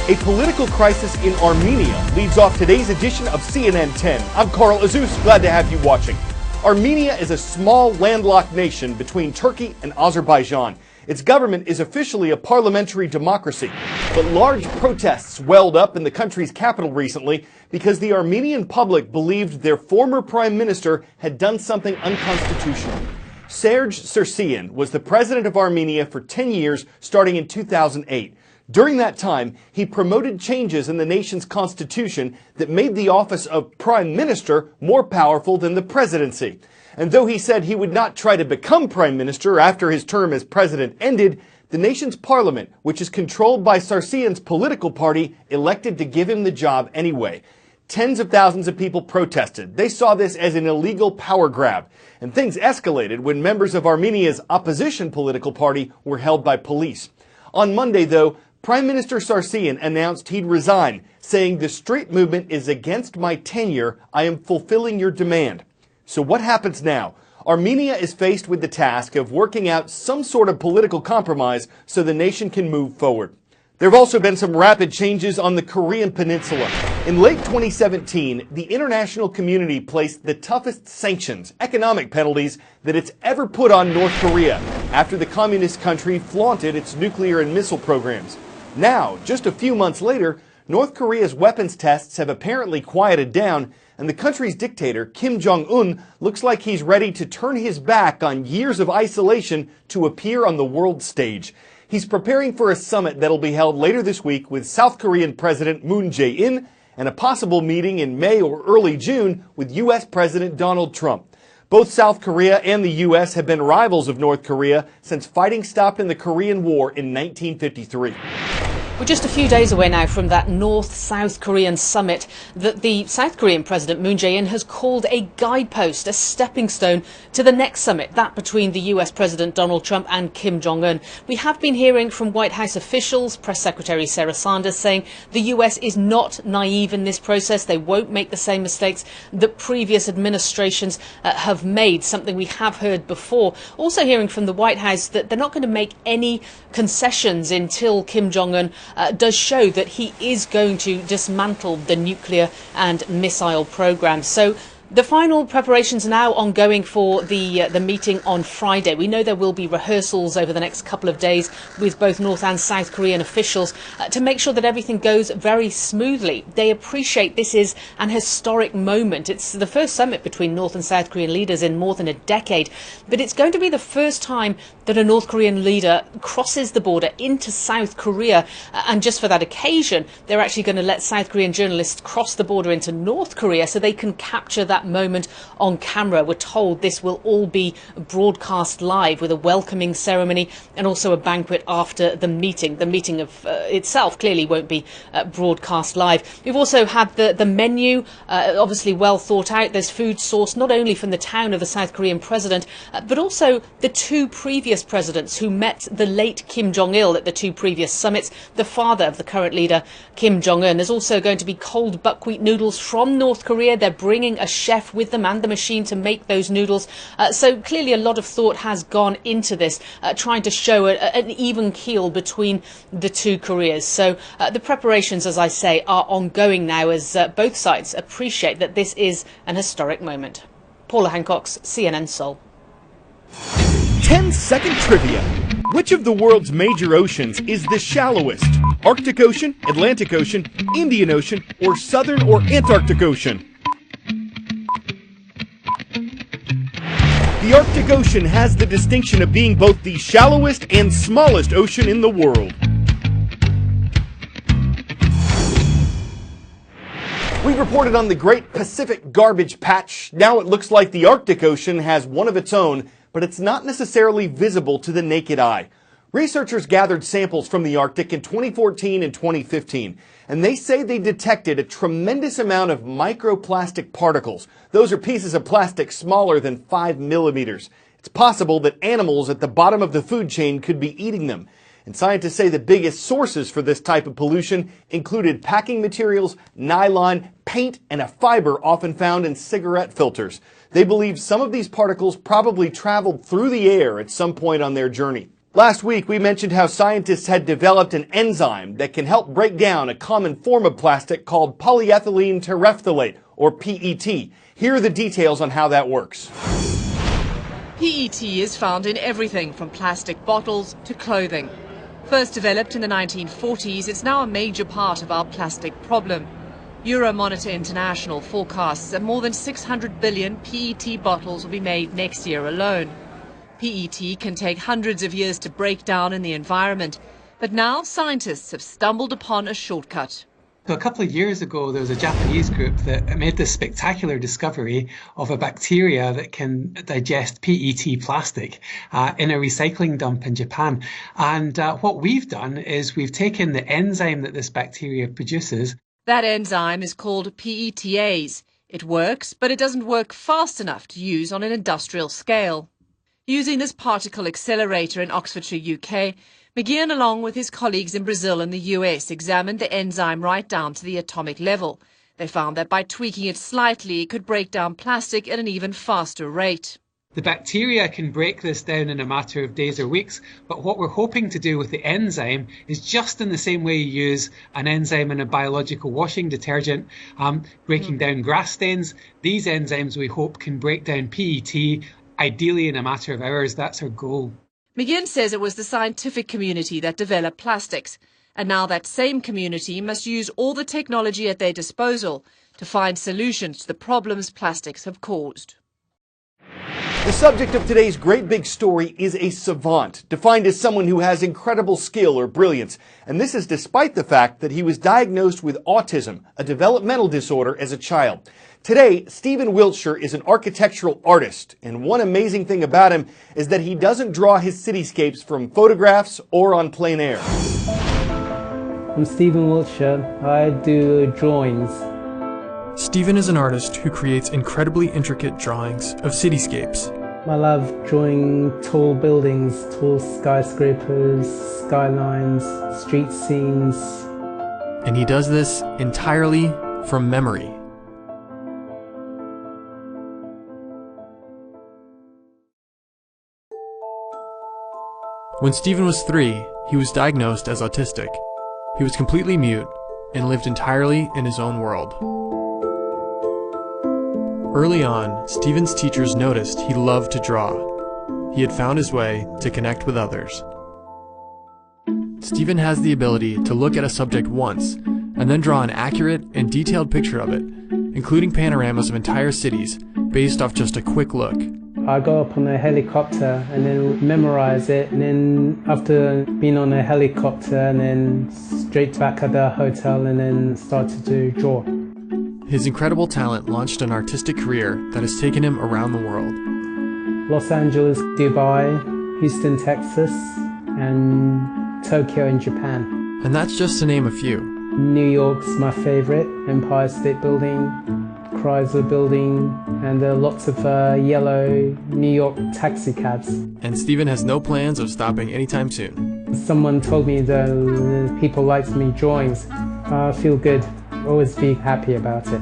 A political crisis in Armenia leads off today's edition of CNN 10. I'm Carl Azuz, glad to have you watching. Armenia is a small landlocked nation between Turkey and Azerbaijan. Its government is officially a parliamentary democracy, but large protests welled up in the country's capital recently because the Armenian public believed their former prime minister had done something unconstitutional. Serge Sargsyan was the president of Armenia for 10 years starting in 2008. During that time, he promoted changes in the nation's constitution that made the office of prime minister more powerful than the presidency. And though he said he would not try to become prime minister after his term as president ended, the nation's parliament, which is controlled by Sargsyan's political party, elected to give him the job anyway. Tens of thousands of people protested. They saw this as an illegal power grab. And things escalated when members of Armenia's opposition political party were held by police. On Monday, though, Prime Minister Sargsyan announced he'd resign, saying the street movement is against my tenure. I am fulfilling your demand. So what happens now? Armenia is faced with the task of working out some sort of political compromise so the nation can move forward. There have also been some rapid changes on the Korean peninsula. In late 2017, the international community placed the toughest sanctions, economic penalties, that it's ever put on North Korea after the communist country flaunted its nuclear and missile programs. Now, just a few months later, North Korea's weapons tests have apparently quieted down, and the country's dictator, Kim Jong-un, looks like he's ready to turn his back on years of isolation to appear on the world stage. He's preparing for a summit that'll be held later this week with South Korean President Moon Jae-in and a possible meeting in May or early June with U.S. President Donald Trump. Both South Korea and the U.S. have been rivals of North Korea since fighting stopped in the Korean War in 1953. We're just a few days away now from that North-South Korean summit that the South Korean President Moon Jae-in has called a guidepost, a stepping stone to the next summit, that between the US President Donald Trump and Kim Jong-un. We have been hearing from White House officials, Press Secretary Sarah Sanders, saying the US is not naive in this process. They won't make the same mistakes that previous administrations have made, something we have heard before. Also hearing from the White House that they're not going to make any concessions until Kim Jong-un does show that he is going to dismantle the nuclear and missile programs. So the final preparations are now ongoing for the meeting on Friday. We know there will be rehearsals over the next couple of days with both North and South Korean officials to make sure that everything goes very smoothly. They appreciate this is an historic moment. It's the first summit between North and South Korean leaders in more than a decade, but it's going to be the first time that a North Korean leader crosses the border into South Korea. And just for that occasion, they're actually going to let South Korean journalists cross the border into North Korea so they can capture that moment on camera. We're told this will all be broadcast live with a welcoming ceremony and also a banquet after the meeting. The meeting of itself clearly won't be broadcast live. We've also had the menu obviously well thought out. There's food sourced not only from the town of the South Korean president but also the two previous presidents who met the late Kim Jong-il at the two previous summits, the father of the current leader Kim Jong-un. There's also going to be cold buckwheat noodles from North Korea. They're bringing a chef with them and the machine to make those noodles. So clearly a lot of thought has gone into this, trying to show an even keel between the two Koreas. So the preparations, as I say, are ongoing now as both sides appreciate that this is an historic moment. Paula Hancock's CNN Seoul. 10-second trivia. Which of the world's major oceans is the shallowest? Arctic Ocean, Atlantic Ocean, Indian Ocean, or Southern or Antarctic Ocean? The Arctic Ocean has the distinction of being both the shallowest and smallest ocean in the world. We reported on the Great Pacific Garbage Patch. Now it looks like the Arctic Ocean has one of its own, but it's not necessarily visible to the naked eye. Researchers gathered samples from the Arctic in 2014 and 2015, and they say they detected a tremendous amount of microplastic particles. Those are pieces of plastic smaller than 5 millimeters. It's possible that animals at the bottom of the food chain could be eating them. And scientists say the biggest sources for this type of pollution included packing materials, nylon, paint, and a fiber often found in cigarette filters. They believe some of these particles probably traveled through the air at some point on their journey. Last week, we mentioned how scientists had developed an enzyme that can help break down a common form of plastic called polyethylene terephthalate, or PET. Here are the details on how that works. PET is found in everything from plastic bottles to clothing. First developed in the 1940s, it's now a major part of our plastic problem. Euromonitor International forecasts that more than 600 billion PET bottles will be made next year alone. PET can take hundreds of years to break down in the environment, but now scientists have stumbled upon a shortcut. So a couple of years ago, there was a Japanese group that made this spectacular discovery of a bacteria that can digest PET plastic in a recycling dump in Japan. And what we've done is we've taken the enzyme that this bacteria produces. That enzyme is called PETase. It works, but it doesn't work fast enough to use on an industrial scale. Using this particle accelerator in Oxfordshire, UK, McGeehan, along with his colleagues in Brazil and the US, examined the enzyme right down to the atomic level. They found that by tweaking it slightly, it could break down plastic at an even faster rate. The bacteria can break this down in a matter of days or weeks, but what we're hoping to do with the enzyme is just in the same way you use an enzyme in a biological washing detergent, breaking down grass stains. These enzymes, we hope, can break down PET, ideally in a matter of hours. That's our goal. McGeehan says it was the scientific community that developed plastics, and now that same community must use all the technology at their disposal to find solutions to the problems plastics have caused. The subject of today's great big story is a savant, defined as someone who has incredible skill or brilliance. And this is despite the fact that he was diagnosed with autism, a developmental disorder, as a child. Today, Stephen Wiltshire is an architectural artist, and one amazing thing about him is that he doesn't draw his cityscapes from photographs or on plein air. I'm Stephen Wiltshire. I do drawings. Stephen is an artist who creates incredibly intricate drawings of cityscapes. I love drawing tall buildings, tall skyscrapers, skylines, street scenes. And he does this entirely from memory. When Stephen was 3, he was diagnosed as autistic. He was completely mute and lived entirely in his own world. Early on, Stephen's teachers noticed he loved to draw. He had found his way to connect with others. Stephen has the ability to look at a subject once and then draw an accurate and detailed picture of it, including panoramas of entire cities based off just a quick look. I go up on a helicopter and then memorize it, and then after being on a helicopter and then straight back at the hotel and then started to draw. His incredible talent launched an artistic career that has taken him around the world. Los Angeles, Dubai, Houston, Texas, and Tokyo in Japan. And that's just to name a few. New York's my favorite. Empire State Building, Chrysler Building, and lots of yellow New York taxi cabs. And Stephen has no plans of stopping anytime soon. Someone told me that people liked me drawings. I feel good. Always be happy about it.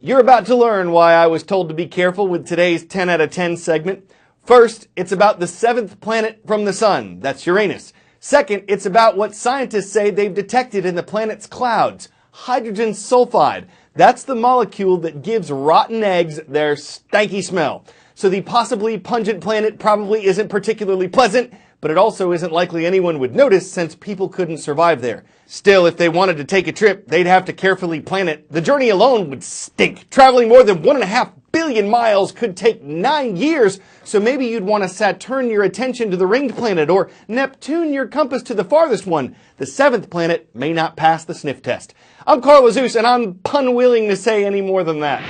You're about to learn why I was told to be careful with today's 10 out of 10 segment. First, it's about the 7th planet from the sun. That's Uranus. Second, it's about what scientists say they've detected in the planet's clouds. Hydrogen sulfide. That's the molecule that gives rotten eggs their stanky smell. So the possibly pungent planet probably isn't particularly pleasant, but it also isn't likely anyone would notice since people couldn't survive there. Still, if they wanted to take a trip, they'd have to carefully plan it. The journey alone would stink. Traveling more than 1.5 billion miles could take 9 years, so maybe you'd want to Saturn your attention to the ringed planet or Neptune your compass to the farthest one. The 7th planet may not pass the sniff test. I'm Carl Azuz, and I'm unwilling to say any more than that.